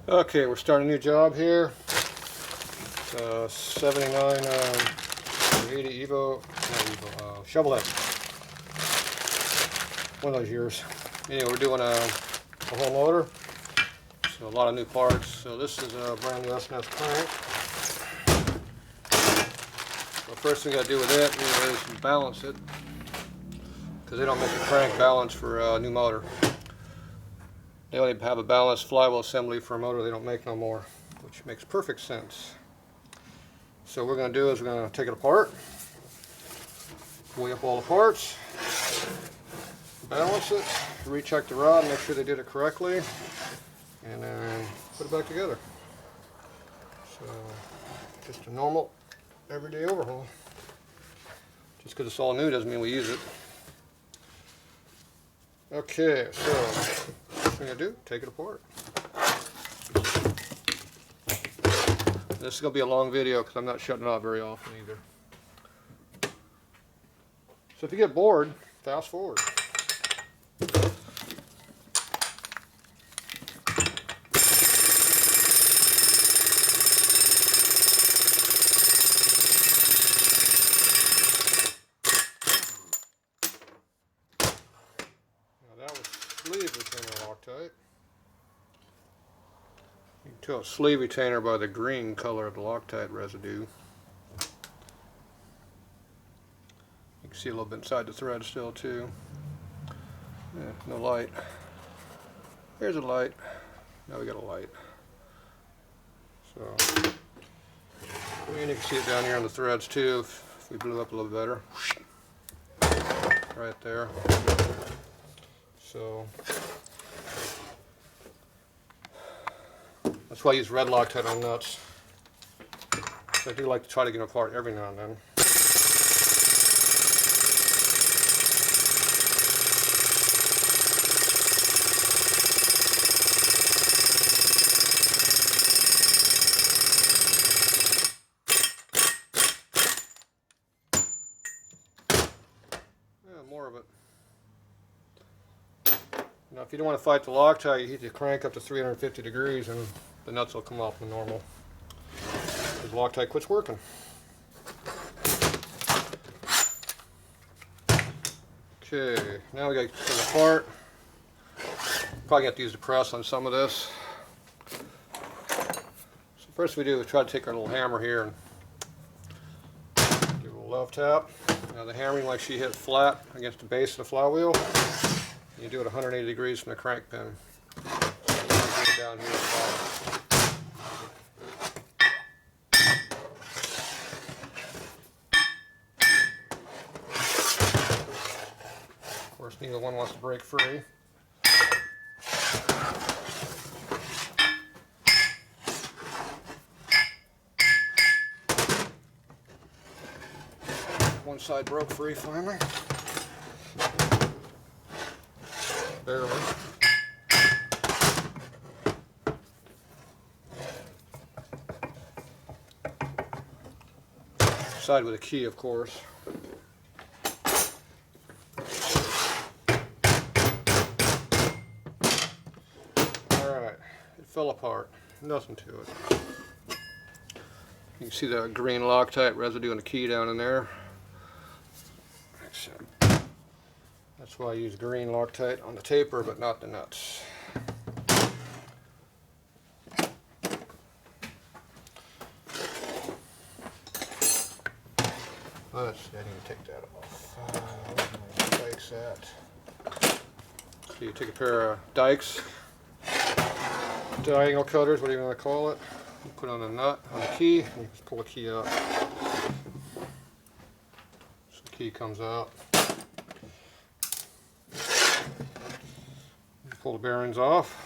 Okay, we're starting a new job here. 79 80 Evo, not Evo, shovelhead. One of those years. Anyway, we're doing a whole loader. So a lot of new parts. So this is a brand new S&S crank. So first thing we got to do with it is balance it, because they don't make a crank balance for a new motor. They only have a balanced flywheel assembly for a motor they don't make no more, which makes perfect sense. So what we're going to do is we're going to take it apart, weigh up all the parts, balance it, recheck the rod, make sure they did it correctly, and then put it back together. So just a normal everyday overhaul. Just because it's all new doesn't mean we use it. Okay, so first thing I do, take it apart. This is going to be a long video because I'm not shutting it off very often either. So if you get bored, fast forward. Now that was sleeve retainer Loctite. You can tell it's sleeve retainer by the green color of the Loctite residue. You can see a little bit inside the thread still too. Yeah, no light. Here's a light. Now we got a light. So, and you can see it down here on the threads too, if we blew up a little better. Right there. So, that's why I use red Loctite on nuts. I do like to try to get them apart every now and then. Yeah, more of it. Now if you don't want to fight the Loctite, you heat the crank up to 350 degrees and the nuts will come off the normal. Because Loctite quits working. Okay, now we got to take it apart. Probably have to use the press on some of this. So first we do is try to take our little hammer here and give it a little love tap. Now the hammering, like she hit flat against the base of the flywheel. You do it 180 degrees from the crank pin. So down here at the bottom. Of course, neither one wants to break free. One side broke free finally. Barely. Side with a key, of course. Alright, it fell apart. Nothing to it. You can see the green Loctite residue on the key down in there. That's why I use green Loctite on the taper, but not the nuts. Let's see, I need to take that off. Where's my dikes at? So you take a pair of dikes, diagonal cutters, whatever you want to call it. You put on a nut on the key, and you just pull the key out. So the key comes out. Pull the bearings off.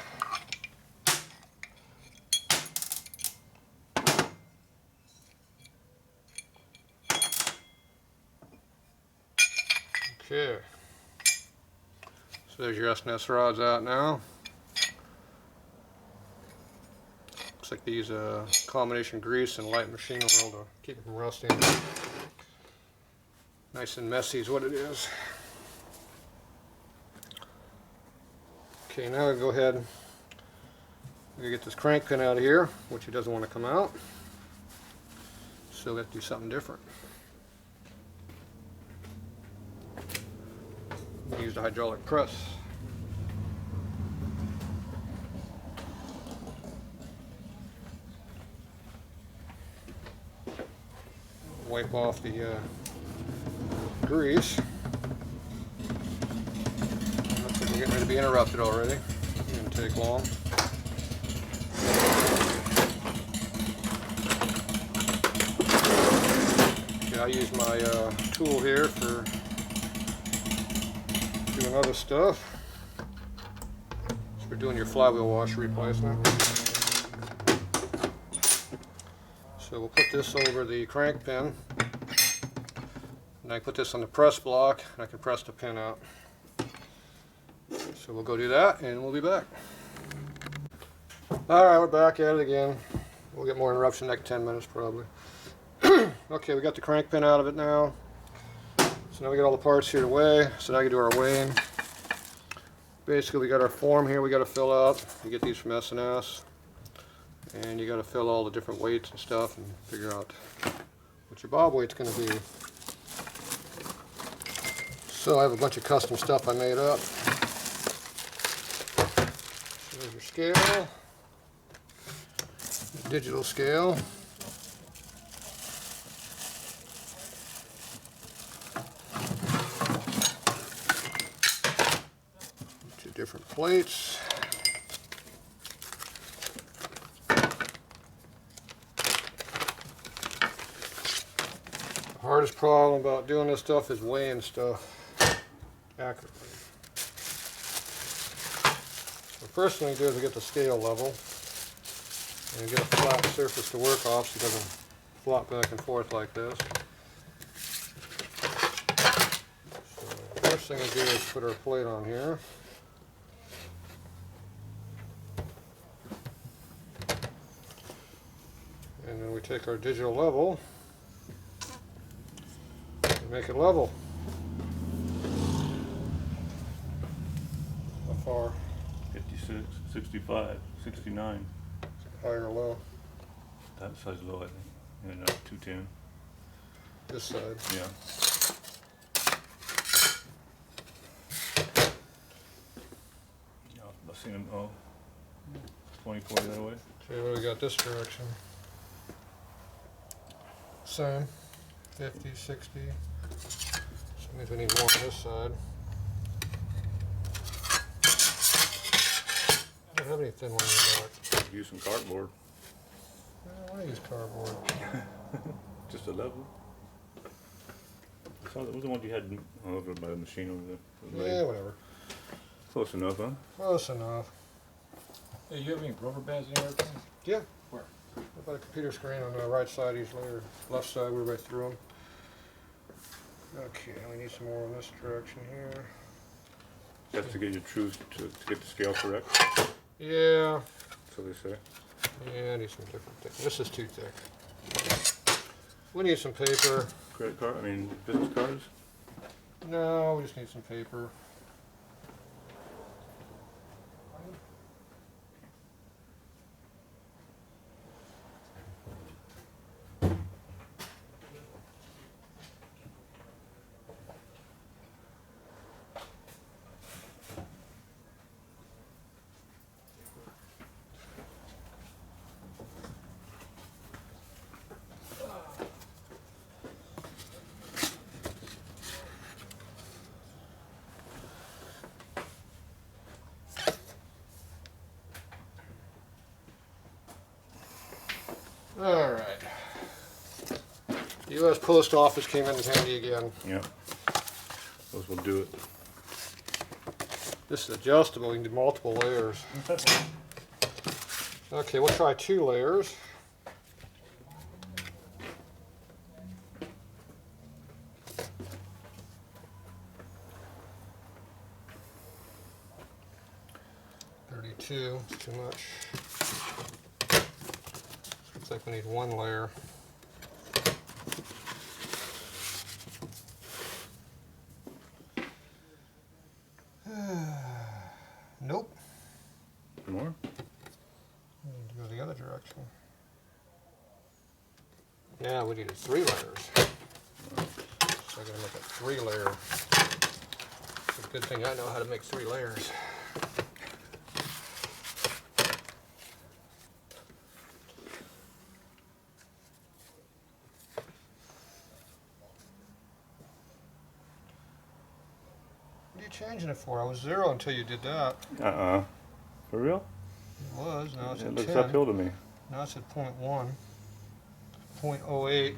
Okay. So there's your S&S rods out now. Looks like they use a combination grease and light machine oil to keep it from rusting. Nice and messy is what it is. Okay, now we go ahead We're going to get this crank pin out of here, which it doesn't want to come out. So we have to do something different. We use the hydraulic press. Wipe off the grease. Looks like we're getting ready to be interrupted already. It didn't take long. Okay, I use my tool here for doing other stuff. So we're doing your flywheel washer replacement. So we'll put this over the crank pin, and I put this on the press block, and I can press the pin out. So we'll go do that, and we'll be back. Alright, we're back at it again. We'll get more interruption next 10 minutes probably. Okay, we got the crank pin out of it now. So now we got all the parts here to weigh, so now we can do our weighing. Basically we got our form here we got to fill out. You get these from S&S. And you got to fill all the different weights and stuff and figure out what your bob weight's going to be. So I have a bunch of custom stuff I made up. So there's your scale, digital scale. Two different plates. The hardest problem about doing this stuff is weighing stuff accurately. The first thing you do is get the scale level and get a flat surface to work off so it doesn't flop back and forth like this. So the first thing we do is put our plate on here. And then we take our digital level and make it level. How far? 56, 65, 69. High or low? That side's low, I think. And 210. This side. Yeah. I've seen them, 24 that way. Okay, what do we got this direction? Same. 50, 60. So that means we need more on this side. I don't have any thin one in the back. Use some cardboard. I want to use cardboard. Just a level. So that was the one you had over by the machine over there. Yeah, whatever. Close enough, huh? Close enough. Hey, you have any rubber bands in your airplane? Yeah. Where? About a computer screen on the right side usually, or left side, we're right through them. Okay, we need some more in this direction here. That's to get your truth, to get the scale correct. Yeah. So they say. Yeah, I need some different things. This is too thick. We need some paper. Credit card, business cards? No, we just need some paper. Alright. U.S. Post Office came in handy again. Yeah. Those will do it. This is adjustable, you can do multiple layers. Okay, we'll try 2 layers. $32, too much. Looks like we need 1 layer. Nope. More? Now we need 3 layers. So I'm gonna make a 3-layer. It's a good thing I know how to make 3 layers. What are you changing it for? I was 0 until you did that. For real? It was, now it's It at looks 10. uphill to me. Now it's at 0.1. 0.08.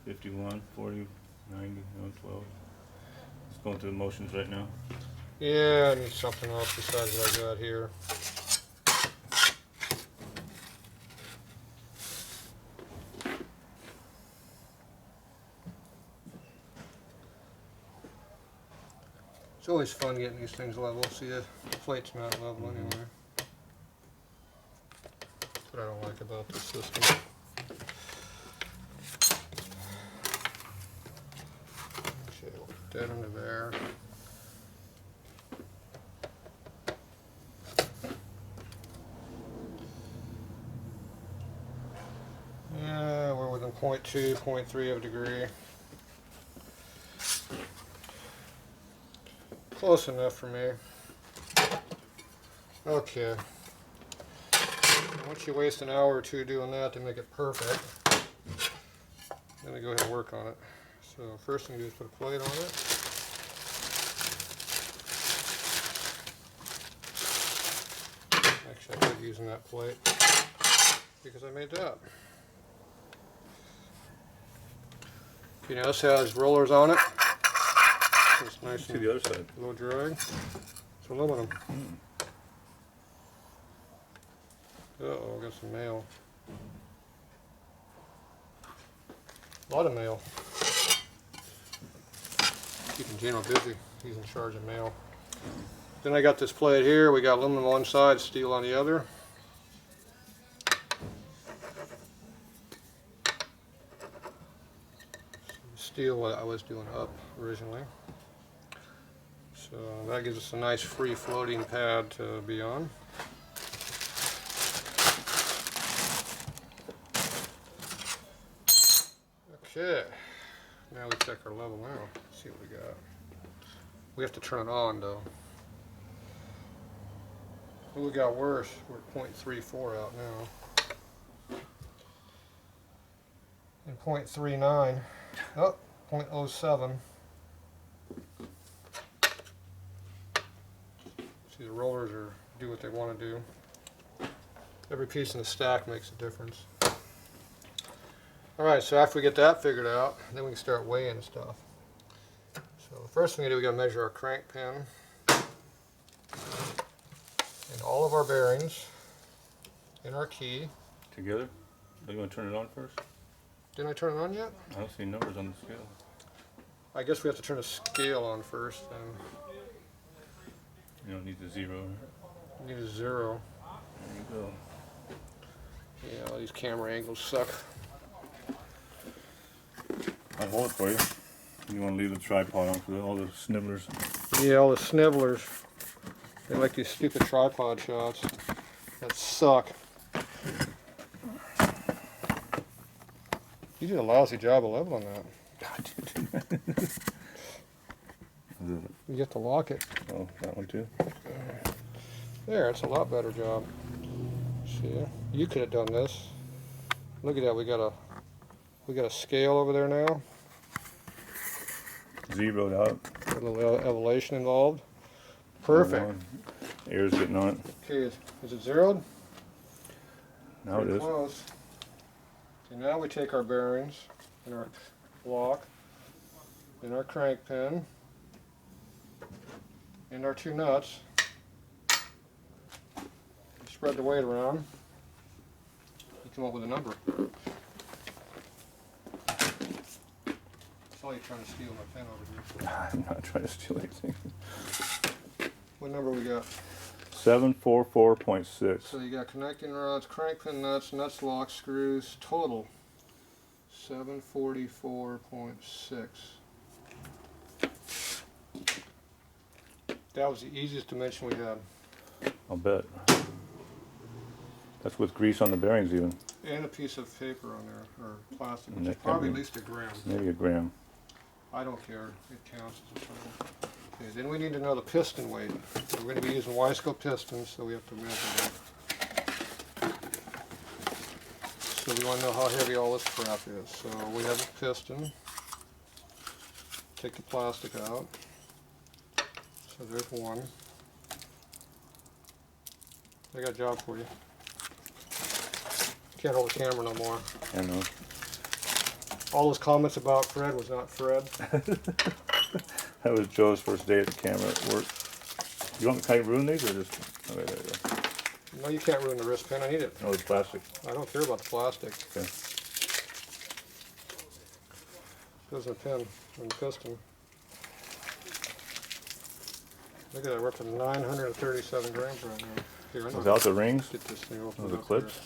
$51, $40, $90, $12. It's going through the motions right now. Yeah, I need something else besides what I got here. It's always fun getting these things level. See, the plate's not level anyway. That's what I don't like about this system. Okay, we'll put that under there. Yeah, we're within 0.2, 0.3 of a degree. Close enough for me. Okay. Once you waste an hour or 2 doing that to make it perfect, then we go ahead and work on it. So first thing to do is put a plate on it. Actually, I quit using that plate because I made that. Okay, now this has rollers on it. So it's nice See and the other side. low drag. It's aluminum. Uh-oh, got some mail. A lot of mail. Keeping Gino busy. He's in charge of mail. Then I got this plate here. We got aluminum on one side, steel on the other. Steel I was doing up originally. So that gives us a nice free floating pad to be on. Okay, now we check our level now. Let's see what we got. We have to turn it on though. What we got worse, we're at 0.34 out now. And 0.39, oh, 0.07. See, the rollers do what they want to do. Every piece in the stack makes a difference. Alright, so after we get that figured out, then we can start weighing stuff. So the first thing we do, we got to measure our crank pin and all of our bearings and our key. Together? Do you want to turn it on first? Didn't I turn it on yet? I don't see numbers on the scale. I guess we have to turn the scale on first then. You don't need the 0. We need a 0. There you go. Yeah, all these camera angles suck. I'll hold it for you. You want to leave the tripod on for all the snibblers. Yeah, all the snivellers. They like these stupid tripod shots that suck. You did a lousy job of leveling that. You get to lock it. Oh, that one too? There, it's a lot better job. See, you could have done this. Look at that, we got a scale over there now. Zeroed out. A little elevation involved. Perfect. Air's getting on it. Okay, is it zeroed? Now it Pretty is. close. Okay, now we take our bearings and our block and our crank pin and our 2 nuts. Spread the weight around. You come up with a number. I saw you trying to steal my pen over here. I'm not trying to steal anything. What number we got? 744.6. So you got connecting rods, crank pin nuts, nuts, locks, screws, total 744.6. That was the easiest dimension we had. I'll bet. That's with grease on the bearings even. And a piece of paper on there, or plastic, And which is that can probably be- at least a gram. Maybe a gram. I don't care, it counts as a total. Okay, then we need to know the piston weight. So we're going to be using Y-scope pistons, so we have to measure that. So we want to know how heavy all this crap is. So we have a piston. Take the plastic out. So there's one. I got a job for you. Can't hold the camera no more. I know. All those comments about Fred was not Fred. That was Joe's first day at the camera at work. You want me to ruin these or just? Okay, there you go. No, you can't ruin the wrist pin. I need it. Oh, it's plastic. I don't care about the plastic. Okay. There's a pin and the piston. Look at that, we're up to 937 grams right now. Here, I'm Without the rings? get this thing Oh, opened the up clips?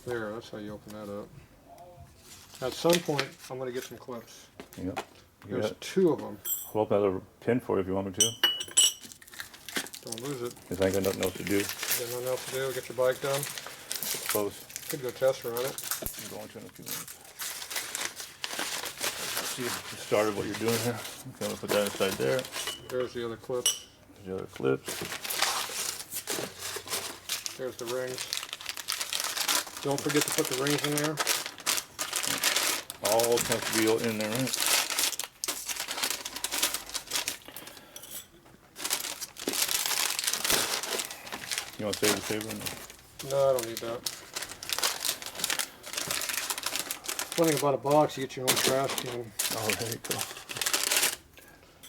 Here. There, that's how you open that up. At some point, I'm going to get some clips. Yep. There's 2 of them. I'll open another pin for you if you want me to. Don't lose it. If I ain't got nothing else to do. Got nothing else to do. Get your bike done. Close. Could go test ride it. I'm going to in a few minutes. See if you started what you're doing here. Okay, I'm going to put that inside there. There's the other clips. There's the other clips. There's the rings. Don't forget to put the rings in there. All has to be in there, right? You want to save the saber? No, I don't need that. Funny about a box, you get your own trash can. Oh, there you go.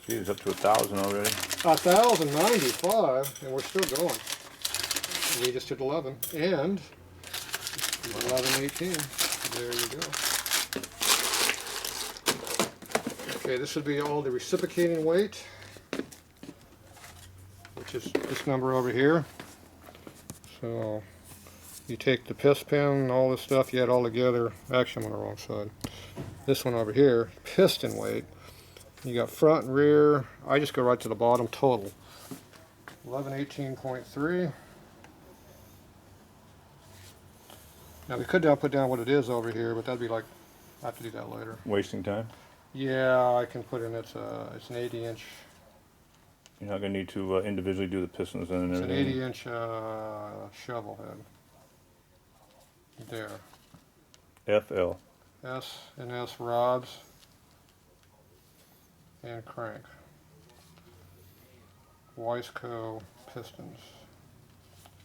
Gee, it's up to 1,000 already. 1,095, and we're still going. We just did 11, and 1118. There you go. Okay, this would be all the reciprocating weight, which is this number over here. So you take the piston pin, all this stuff, you add all together. Actually, I'm on the wrong side. This one over here, piston weight. You got front and rear. I just go right to the bottom total. 1118.3. Now we could now put down what it is over here, but that'd be like, I have to do that later. Wasting time. Yeah, I can put in, it's an 80-inch. You're not going to need to individually do the pistons and It's an everything. 80-inch shovel head. There. FL. S and S rods and crank. Wiseco pistons.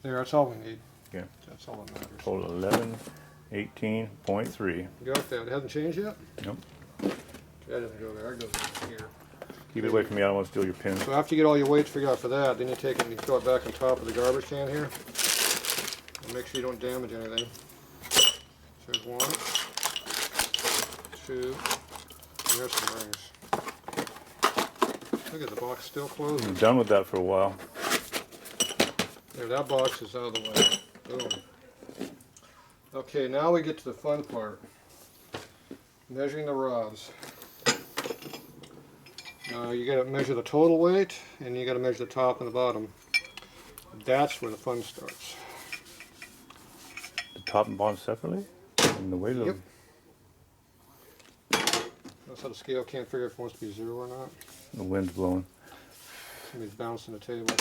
There, that's all we need. Yeah. That's all that matters. Total 1118.3. You got that? It hasn't changed yet? Nope. That doesn't go there. That goes here. Keep it away from me. I don't want to steal your pins. So after you get all your weights figured out for that, then you take it and you throw it back on top of the garbage can here. And make sure you don't damage anything. So there's 1, 2, and there's some rings. Look at the box still closing. I'm done with that for a while. There, that box is out of the way. Boom. Okay, now we get to the fun part. Measuring the rods. Now you gotta measure the total weight, and you gotta measure the top and the bottom. That's where the fun starts. The top and bottom separately? And the weight of Yep. That's how the scale can't figure if it wants to be 0 or not. the wind's blowing. Somebody's bouncing the table.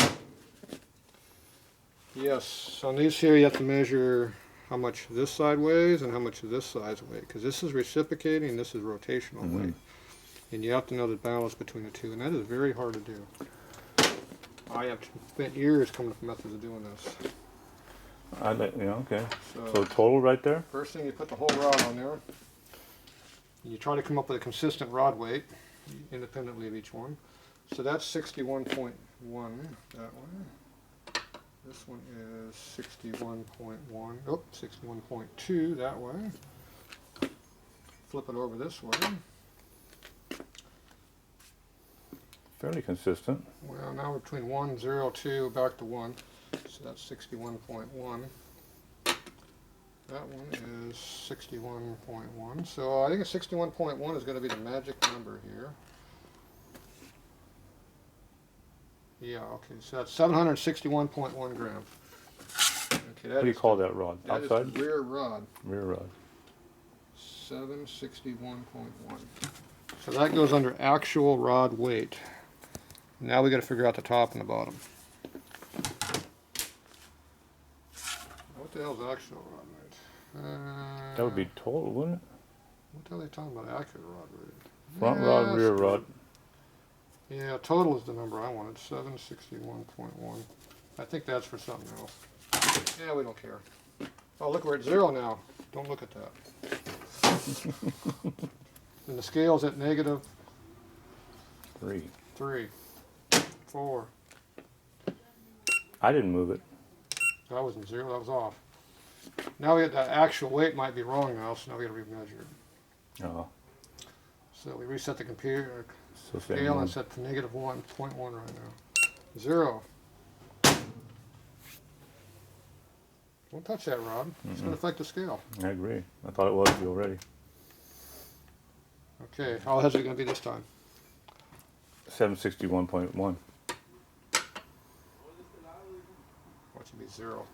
Yes, on these here you have to measure how much this side weighs and how much this side weighs, because this is reciprocating and this is rotational weight. And you have to know the balance between the two, and that is very hard to do. I have spent years coming up with methods of doing this. Okay. So So total right there? first thing, you put the whole rod on there. You try to come up with a consistent rod weight, independently of each one. So that's 61.1 that way. This one is 61.1, oh, 61.2 that way. Flip it over this way. Fairly consistent. Well, now we're between 1, 0, 2, back to 1. So that's 61.1. that one is 61.1. So I think a 61.1 is going to be the magic number here. Yeah, okay, so that's 761.1 grams. Okay, What do you call that rod? that Outside? is the rear rod. Rear rod. 761.1. So that goes under actual rod weight. Now we got to figure out the top and the bottom. What the hell is actual rod weight? That would be total, wouldn't it? What the hell are they talking about? Accurate rod weight. Front rod, Yeah, rear screw rod. it. Yeah, total is the number I wanted. 761.1. I think that's for something else. Yeah, we don't care. Oh, look, we're at 0 now. Don't look at that. And the scale's at -3, 3. 4. I didn't move it. That wasn't 0, that was off. Now we get the actual weight might be wrong now, so now we gotta remeasure it. Oh, So we reset the computer so same scale one. and set to -1.1 right now. 0. Don't touch that, Rob. It's gonna affect the scale. I agree. I thought it was you already. Okay, how heavy is it gonna be this time? 761.1. What should be 0?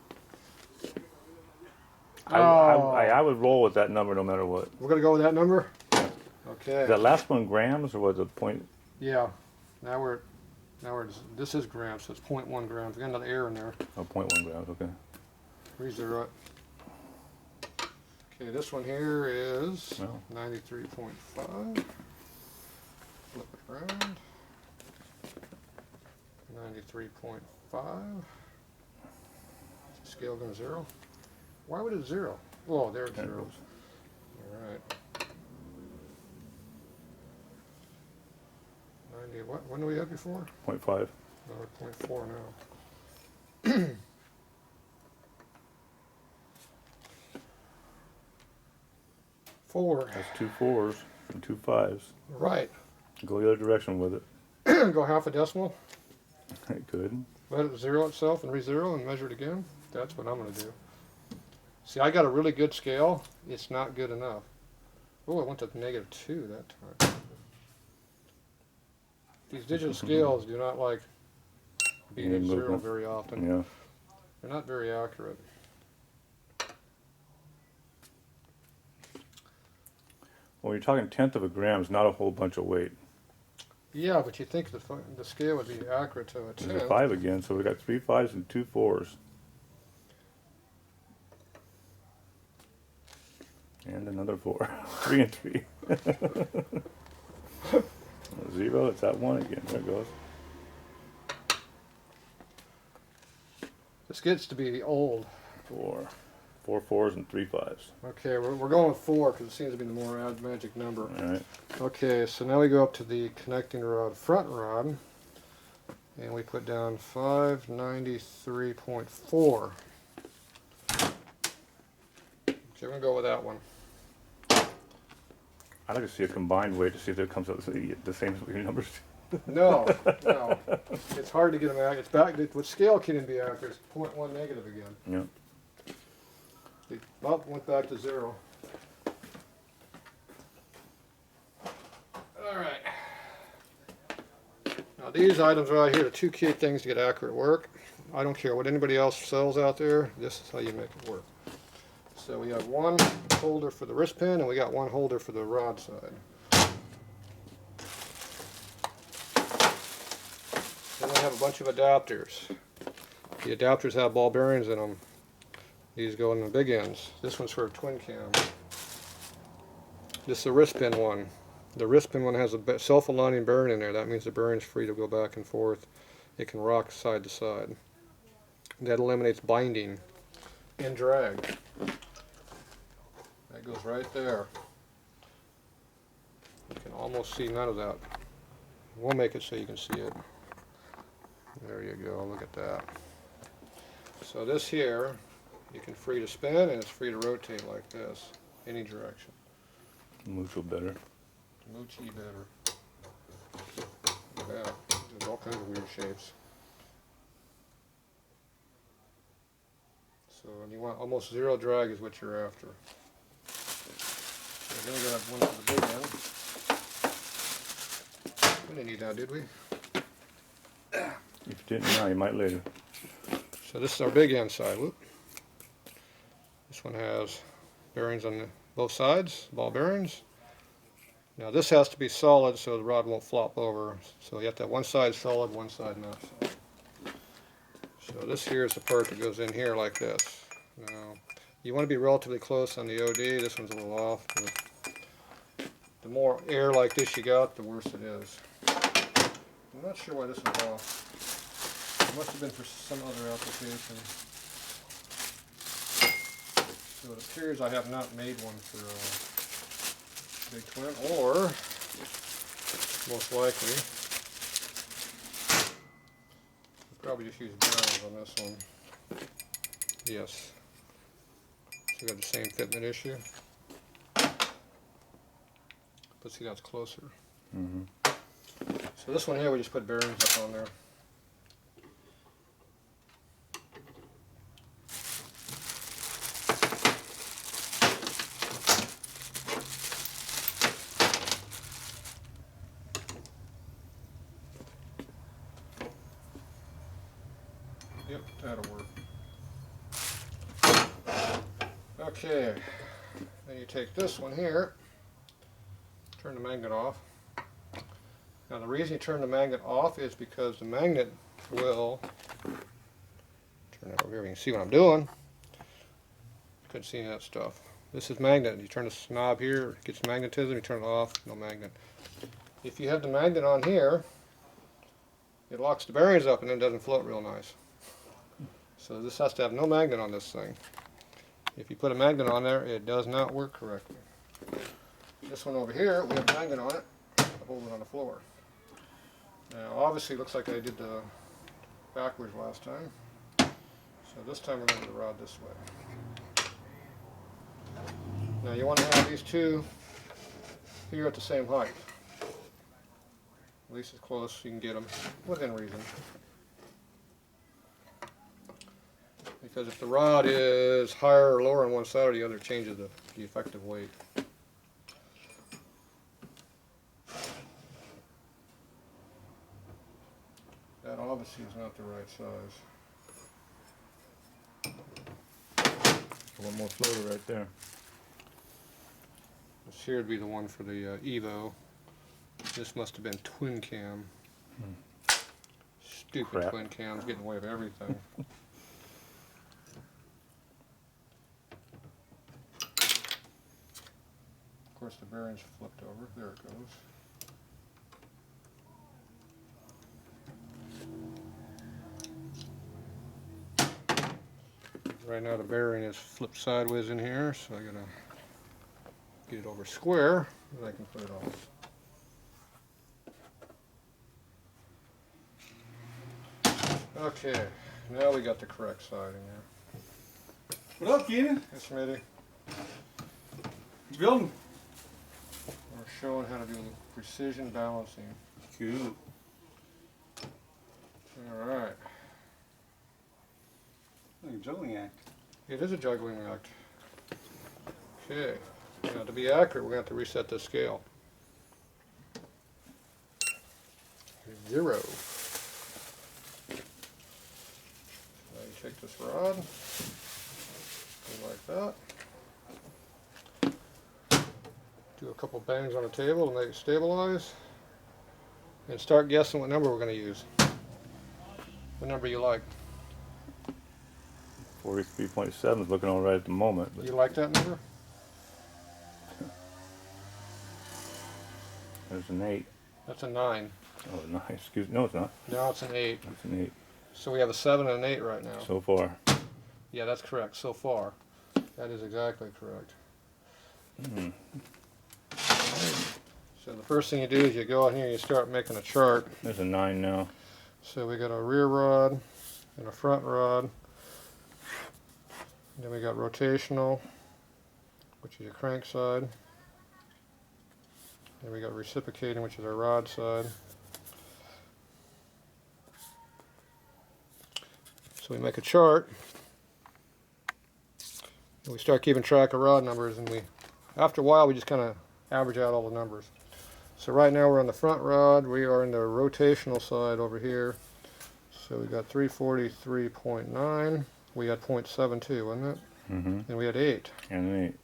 I would roll with that number no matter what. We're gonna go with that number? Okay. Is that last one grams or was it point? Yeah. Now we're this is grams, so it's 0.1 grams. We got another error in there. Oh, 0.1 grams, okay. Re-zero it. Okay, this one here is Well. 93.5. Flip it around. 93.5. Scale going 0. Why would it 0? Oh, there it's There it 0. goes. All right. 90. What do we have before? 0.5. No, we're 0.4 now. 4. That's 2 4s and 2 5s. Right. Go the other direction with it. Go half a decimal. Good. Let it 0 itself and re-zero and measure it again. That's what I'm going to do. See, I got a really good scale. It's not good enough. Oh, I went to -2 that time. These digital scales do not like being at 0 movement. very often. Yeah. They're not very accurate. Well, you're talking 1/10 of a gram is not a whole bunch of weight. Yeah, but you think the scale would be accurate to a There's a 10. 5 again, so we got 3 5s and 2 4s. And another 4. 3 and 3. 0, it's that 1 again. There it goes. This gets to be old. 4. 4 4s and 3 5s. Okay, we're going with 4 because it seems to be the more magic number. Alright. Okay, so now we go up to the connecting rod, front rod, and we put down 593.4. Okay, we're gonna go with that one. I'd like to see a combined weight to see if it comes out the same as your numbers. No, no, it's hard to get them accurate. It's back. With scale can be accurate. It's 0.1 negative again. Yeah. The bump went back to 0. All right. Now these items right here are 2 key things to get accurate work. I don't care what anybody else sells out there. This is how you make it work. So we have one holder for the wrist pin, and we got one holder for the rod side. Then we have a bunch of adapters. The adapters have ball bearings in them. These go in the big ends. This one's for a twin cam. This is the wrist pin one. The wrist pin one has a self-aligning bearing in there. That means the bearing's free to go back and forth. It can rock side to side. That eliminates binding and drag. That goes right there. You can almost see none of that. We'll make it so you can see it. There you go, look at that. So this here, you can free to spin and it's free to rotate like this, any direction. Mucho better. Moochie better. Yeah, there's all kinds of weird shapes. So and you want almost zero drag is what you're after. So then we got one for the big end. We didn't need that, did we? If you didn't now, you might later. So this is our big end side. Whoop. This one has bearings on both sides, ball bearings. Now this has to be solid so the rod won't flop over. So you have to have one side solid, one side not solid. So this here is the part that goes in here like this. Now you want to be relatively close on the OD. This one's a little off. The more air like this you got, the worse it is. I'm not sure why this is off. It must have been for some other application. So it appears I have not made one for Big Twin, or most likely, I'll probably just use bearings on this one. Yes. So we got the same fitment issue. But see, that's closer. Mm-hmm. So this one here, we just put bearings up on there. Yep, that'll work. Okay, then you take this one here, turn the magnet off. Now the reason you turn the magnet off is because the magnet will, turn it over here, you can see what I'm doing. Couldn't see any of that stuff. This is magnet, you turn this knob here, it gets magnetism, you turn it off, no magnet. If you have the magnet on here, it locks the bearings up and then doesn't float real nice. So this has to have no magnet on this thing. If you put a magnet on there, it does not work correctly. This one over here, we have a magnet on it, hold it on the floor. Now obviously it looks like I did the backwards last time. So this time we're going to do the rod this way. Now you want to have these two here at the same height. At least as close as you can get them within reason. Because if the rod is higher or lower on one side or the other, it changes the effective weight. That obviously is not the right size. One more floater right there. This here would be the one for the Evo. This must have been twin cam. Stupid Crap. twin cams getting in the way of everything. Of course the bearing's flipped over. There it goes. Right now the bearing is flipped sideways in here, so I gotta get it over square, and I can put it off. Okay, now we got the correct side in there. What up, Keenan? Yes, Smitty. What you building? We're showing how to do precision balancing. Cool. Alright. Like a juggling act. It is a juggling act. Okay. Now to be accurate, we're going to have to reset the scale. 0. Now you take this rod, go like that. Do a couple bangs on the table to make it stabilize. And start guessing what number we're going to use. What number you like. 43.7 is looking all right at the moment. But You like that number? there's an 8. That's a 9. Oh, nice. Excuse me. No, it's not. Now it's an 8. It's an 8 So we have a 7 and an 8 right now. so far. Yeah, that's correct. So far. That is exactly correct. Mm. So the first thing you do is you go in here and you start making a chart. There's a 9 now. So we got a rear rod and a front rod. Then we got rotational, which is your crank side. Then we got reciprocating, which is our rod side. So we make a chart. And we start keeping track of rod numbers, and after a while, we just kind of average out all the numbers. So right now we're on the front rod. We are in the rotational side over here. So we got 343.9. We had 0.72, wasn't it? Mm-hmm. And we had 8. And an 8.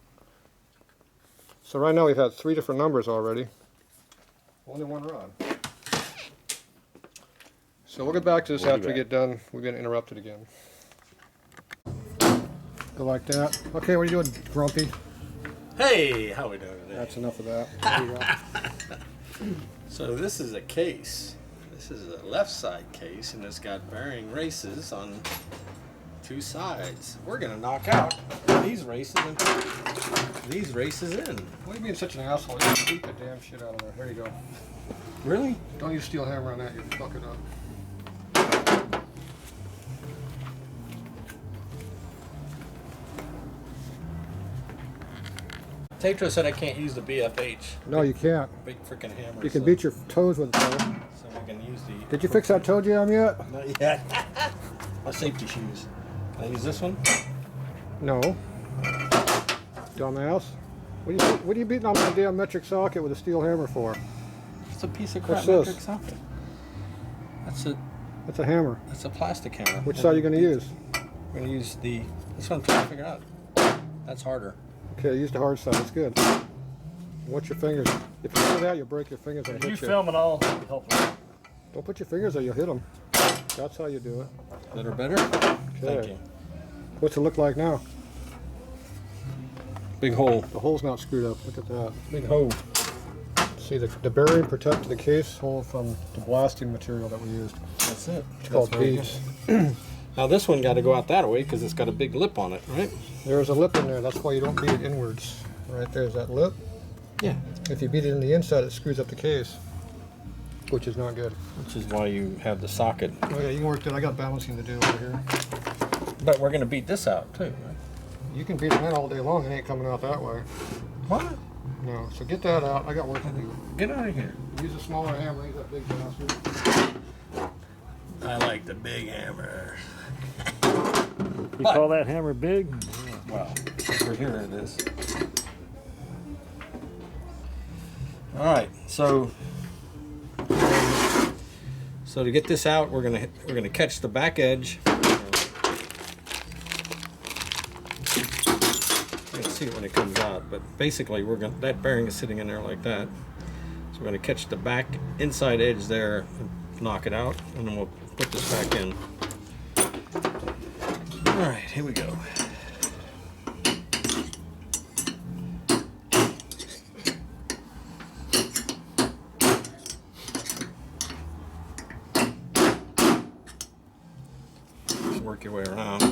So right now we've had 3 different numbers already. Only one rod. So we'll get back to this We'll be after we back. get done. We've been interrupted again. Go like that. Okay, what are you doing, Grumpy? Hey, how we doing today? That's enough of that. There you go. So this is a case. This is a left side case, and it's got bearing races on 2 sides. We're gonna knock out these races and put these races in. Why are you being such an asshole? You beat the damn shit out of there. There you go. Really? Don't use steel hammer on that. You fuck it up. Tatro said I can't use the BFH. No, you can't. Big freaking hammer. You can beat your toes with it, though. So we can use the. Did you fix that toe jam yet? Not yet. My safety shoes. Can I use this one? No. Dumbass. What are you beating on my damn metric socket with a steel hammer for? It's a piece of What's crap this? metric socket. That's a hammer. That's a plastic hammer. Which side are you going to use? I'm going to use the. That's what I'm trying to figure out. That's harder. Okay, use the hard side. That's good. Watch your fingers. If you do that, you'll break your fingers and hit you. film and I'll help you. Don't put your fingers there, you'll hit them. That's how you do it. Better, better. Thank you. What's it look like now? Big hole. The hole's not screwed up. Look at that. Big hole. See, the bearing protected the case hole from the blasting material that we used. That's it. It's called beads. Now this one got to go out that way because it's got a big lip on it, right? There's a lip in there. That's why you don't beat it inwards. Right there's that lip. Yeah. If you beat it in the inside, it screws up the case, which is not good. Which is why you have the socket. Oh yeah, you can work that. I got balancing to do over here. But we're going to beat this out too, right? You can beat it in all day long. It ain't coming out that way. What? No. So get that out. I got work to do. Get out of here. Use a smaller hammer. Use that big bastard. I like the big hammer. You call that hammer big? Well, over here it is. All right, so to get this out, we're gonna catch the back edge. We're gonna see it when it comes out, but basically that bearing is sitting in there like that. So we're gonna catch the back inside edge there and knock it out, and then we'll put this back in. All right, here we go. Just work your way around.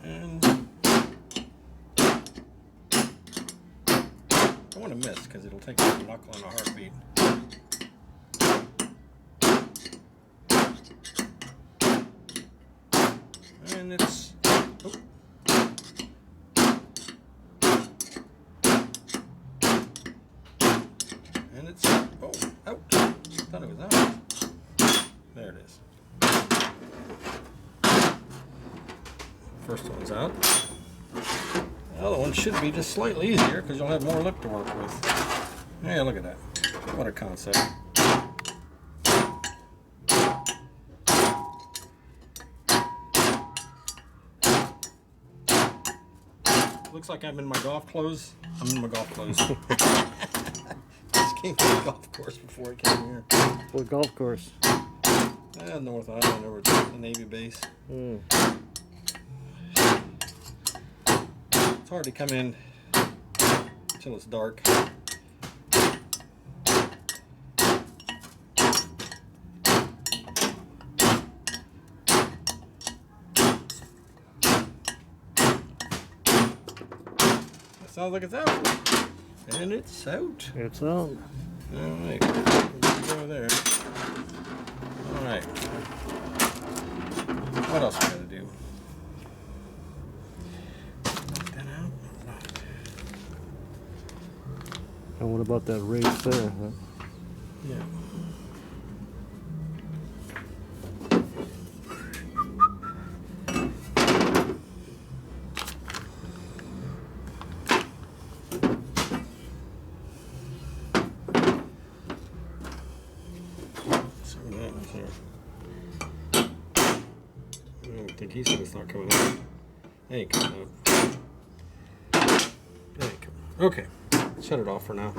And I want to miss because it'll take a knuckle and a heartbeat. And it's out. Thought it was out. There it is. First one's out. The other one should be just slightly easier because you'll have more lip to work with. Yeah, look at that. What a concept. Looks like I'm in my golf clothes. I'm in my golf clothes. Just came to the golf course before I came here. What golf course? North Island over at the Navy base. It's hard to come in until it's dark. Sounds like it's out. And it's out. It's out. Alright. Go there. Alright. What else we gotta do? Knock that out. And what about that race there? Huh? Yeah. comes here. I don't think he said it's not coming out. It ain't coming out. It ain't coming. Okay, shut it off for now.